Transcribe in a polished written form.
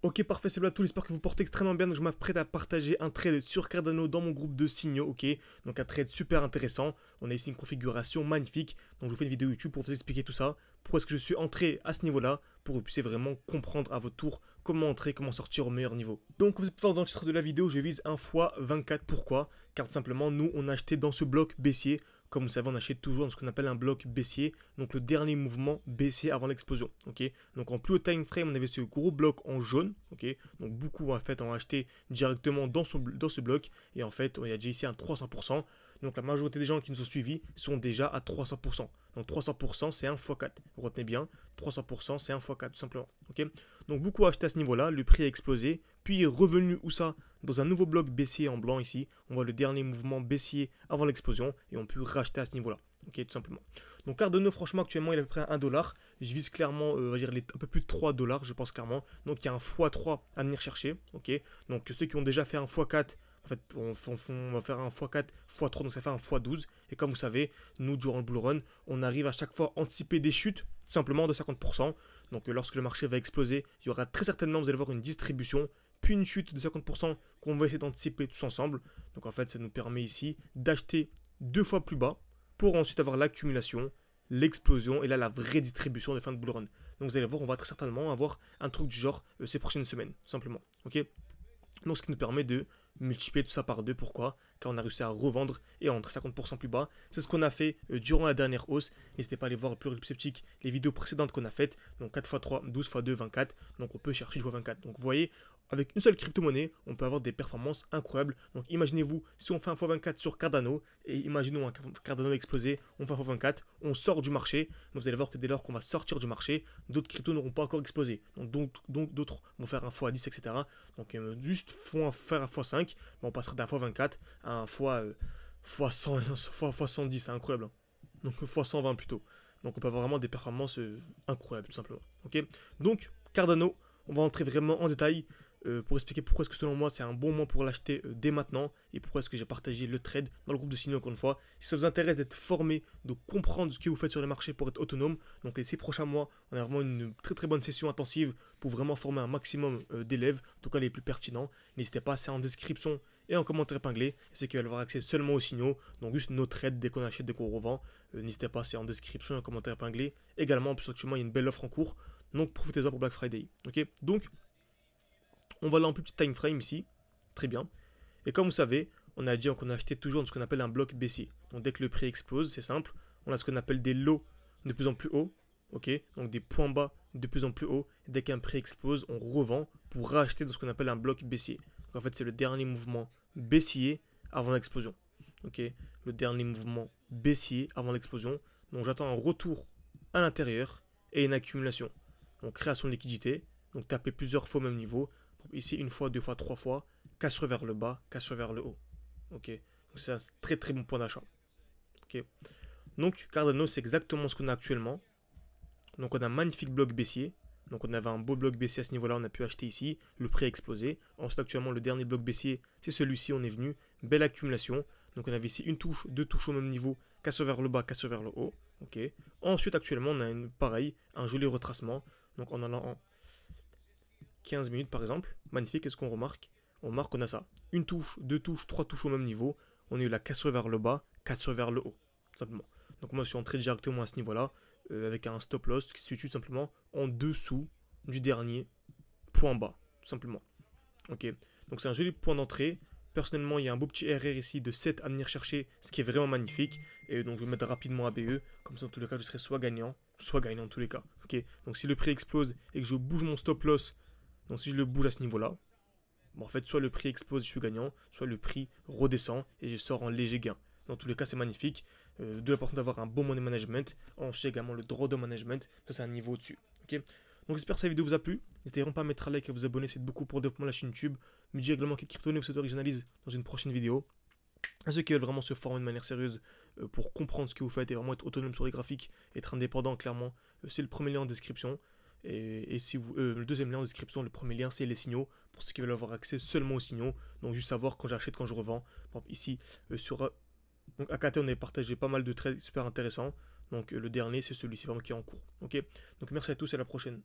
Ok, parfait, c'est là tout. J'espère que vous portez extrêmement bien. Donc, je m'apprête à partager un trade sur Cardano dans mon groupe de signaux. Ok, donc un trade super intéressant. On a ici une configuration magnifique. Donc, je vous fais une vidéo YouTube pour vous expliquer tout ça. Pourquoi est-ce que je suis entré à ce niveau-là pour que vous puissiez vraiment comprendre à votre tour comment entrer, comment sortir au meilleur niveau. Donc, vous êtes voir dans le titre de la vidéo, je vise un x24. Pourquoi? Car tout simplement, nous, on a acheté dans ce bloc baissier. Comme vous savez, on achète toujours dans ce qu'on appelle un bloc baissier, donc le dernier mouvement baissier avant l'explosion. Ok, donc en plus haut time frame, on avait ce gros bloc en jaune. Ok, donc beaucoup en fait ont acheté directement dans ce bloc et en fait, il y a déjà ici un 300%. Donc la majorité des gens qui nous ont suivis sont déjà à 300%. Donc 300% c'est 1 x 4. Vous retenez bien, 300% c'est 1 x 4 tout simplement. Ok, donc beaucoup ont acheté à ce niveau-là, le prix a explosé, puis est revenu où ça? Dans un nouveau bloc baissier en blanc ici, on voit le dernier mouvement baissier avant l'explosion et on peut racheter à ce niveau-là. Ok, tout simplement. Donc Cardano, franchement, actuellement, il est à peu près à 1$. Je vise clairement, on va dire, un peu plus de 3$, je pense clairement. Donc il y a un x3 à venir chercher. Ok, donc ceux qui ont déjà fait un x4, en fait, on va faire un x4, x3, donc ça fait un x12. Et comme vous savez, nous, durant le bull run, on arrive à chaque fois à anticiper des chutes, simplement de 50%. Donc lorsque le marché va exploser, il y aura très certainement, vous allez voir, une distribution puis une chute de 50% qu'on va essayer d'anticiper tous ensemble. Donc en fait, ça nous permet ici d'acheter 2 fois plus bas pour ensuite avoir l'accumulation, l'explosion et là la vraie distribution de fin de bull run. Donc vous allez voir, on va très certainement avoir un truc du genre ces prochaines semaines, simplement. Ok, donc ce qui nous permet de multiplier tout ça par 2. Pourquoi? Car on a réussi à revendre et à entrer 50% plus bas. C'est ce qu'on a fait durant la dernière hausse. N'hésitez pas à aller voir le plus sceptique les vidéos précédentes qu'on a faites. Donc 4x3, 12x2, 24. Donc on peut chercher 24. Donc vous voyez, avec une seule crypto-monnaie, on peut avoir des performances incroyables. Donc imaginez-vous, si on fait un x24 sur Cardano, et imaginons un Cardano explosé, on fait un x24, on sort du marché. Donc vous allez voir que dès lors qu'on va sortir du marché, d'autres cryptos n'auront pas encore explosé. Donc d'autres vont faire un x10, etc. Donc juste faire un x5, on passera d'un x24 à un x100, x110, c'est incroyable. Hein. Donc x120 plutôt. Donc on peut avoir vraiment des performances incroyables tout simplement. Ok, donc Cardano, on va entrer vraiment en détail pour expliquer pourquoi est-ce que selon moi c'est un bon moment pour l'acheter dès maintenant et pourquoi est-ce que j'ai partagé le trade dans le groupe de signaux encore une fois. Si ça vous intéresse d'être formé, de comprendre ce que vous faites sur les marchés pour être autonome, donc les 6 prochains mois, on a vraiment une très très bonne session intensive pour vraiment former un maximum d'élèves, en tout cas les plus pertinents. N'hésitez pas, c'est en description et en commentaire épinglé. Ceux qui veulent avoir accès seulement aux signaux, donc juste nos trades dès qu'on achète, dès qu'on revend, n'hésitez pas, c'est en description et en commentaire épinglé. Également, plus actuellement, il y a une belle offre en cours, donc profitez-en pour Black Friday. Ok, donc on va aller en plus petit time frame ici. Très bien. Et comme vous savez, on a dit qu'on a acheté toujours ce qu'on appelle un bloc baissier. Donc dès que le prix explose, c'est simple, on a ce qu'on appelle des lots de plus en plus hauts. Ok, donc des points bas de plus en plus hauts. Dès qu'un prix explose, on revend pour racheter dans ce qu'on appelle un bloc baissier. Donc en fait, c'est le dernier mouvement baissier avant l'explosion. Ok, le dernier mouvement baissier avant l'explosion. Donc j'attends un retour à l'intérieur et une accumulation. Donc création de liquidité. Donc taper plusieurs fois au même niveau. Ici, une fois, 2 fois, 3 fois. Casse vers le bas, casse vers le haut. Ok, donc c'est un très très bon point d'achat. Ok, donc Cardano, c'est exactement ce qu'on a actuellement. Donc on a un magnifique bloc baissier. Donc on avait un beau bloc baissier à ce niveau-là, on a pu acheter ici, le prix a explosé. Ensuite actuellement le dernier bloc baissier, c'est celui-ci, on est venu, belle accumulation. Donc on avait ici une touche, deux touches au même niveau, casse vers le bas, casse vers le haut. Ok. Ensuite actuellement on a pareil, un joli retracement. Donc en allant en 15 minutes par exemple, magnifique, qu'est-ce qu'on remarque? On remarque qu'on a ça, une touche, deux touches, trois touches au même niveau. On a eu la casse vers le bas, casse vers le haut, simplement. Donc moi je suis entré directement à ce niveau-là avec un stop loss qui se situe tout simplement en dessous du dernier point bas, tout simplement. Ok, donc c'est un joli point d'entrée. Personnellement, il y a un beau petit RR ici de 7 à venir chercher, ce qui est vraiment magnifique. Et donc je vais mettre rapidement ABE, comme ça dans tous les cas je serai soit gagnant en tous les cas. Ok, donc si le prix explose et que je bouge mon stop loss, donc si je le bouge à ce niveau-là, bon, en fait soit le prix explose et je suis gagnant, soit le prix redescend et je sors en léger gain. Dans tous les cas, c'est magnifique. De l'important d'avoir un bon money management. Ensuite, également le drawdown management. Ça, c'est un niveau au-dessus. Ok, donc, j'espère que cette vidéo vous a plu. N'hésitez vraiment pas à mettre un like et à vous abonner. C'est beaucoup pour le développement de la chaîne YouTube. Me dites également quelle crypto vous souhaitez que j'analyse dans une prochaine vidéo. À ceux qui veulent vraiment se former de manière sérieuse pour comprendre ce que vous faites et vraiment être autonome sur les graphiques, être indépendant, clairement, c'est le premier lien en description. Et si vous, le deuxième lien en description, le premier lien, c'est les signaux. Pour ceux qui veulent avoir accès seulement aux signaux. Donc, juste savoir quand j'achète, quand je revends. Par exemple, ici, sur donc AKT, on avait partagé pas mal de trades super intéressants. Donc le dernier, c'est celui-ci vraiment qui est en cours. Ok, donc merci à tous et à la prochaine.